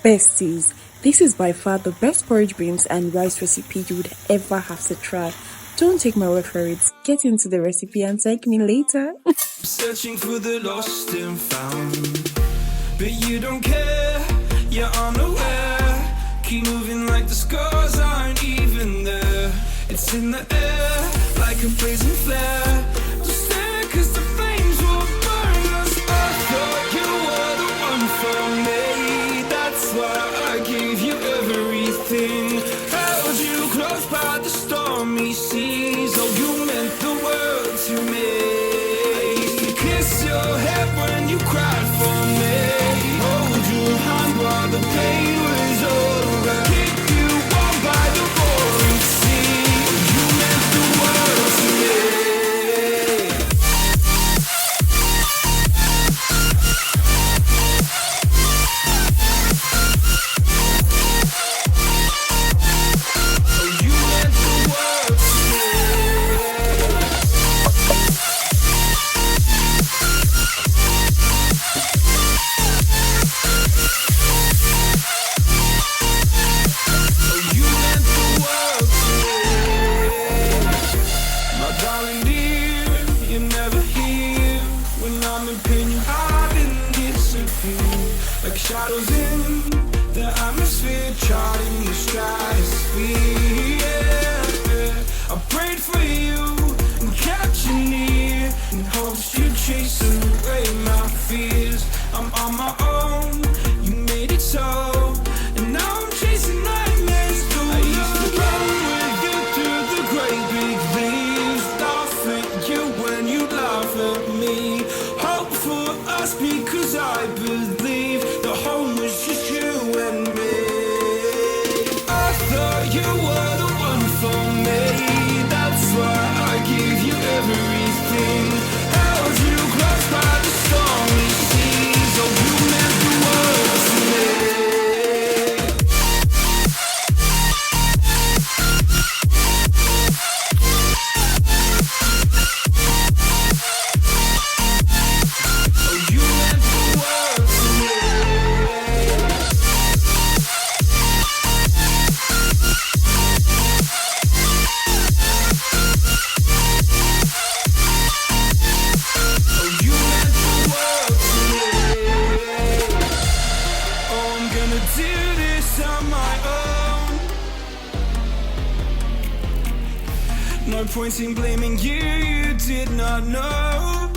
Besties, this is by far the best porridge beans and rice recipe you would ever have to try. Don't take my word for it. Get into the recipe and thank me later. Searching for the lost and found, but you don't care, you're unaware. Keep moving like the scars aren't even there. It's in the air, like a blazing flare. Just stare, cause the flames will burn us. I thought you were the one for me. That's why I gave you everything. Held you close by the stormy seas. Oh, you meant the world to me. I used to kiss your head when you cried for me. Hold your hand while the pain was over. Keep you warm by the roaring sea. Oh, you meant the world to me. Oh, you meant the world to me. Oh, you meant the world to me. My darling dear, you're never here. When I'm in pain, you hide and disappear. Like shadows in the atmosphere, charting the stratosphere. Yeah. I prayed for you and kept you near, in hopes you'd chase away my fears. I'm on my own, you made it so, and now I'm chasing nightmares too. I used to run with you through the great big leaves, laugh at you when you laugh at me. Hope for us because I believe the home was just you and me. I thought you were the one for me. That's why I gave you everything. Held you close by the stormy seas. Oh, you meant the world to me. Oh, you meant the world to me. Oh, you meant the world to me. Oh, I'm gonna do this on my own. No point in blaming you, you did not know.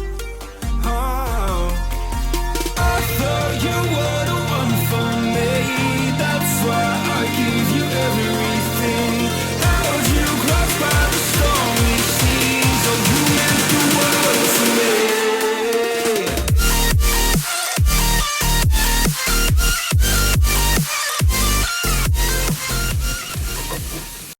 Oh, I thought you were the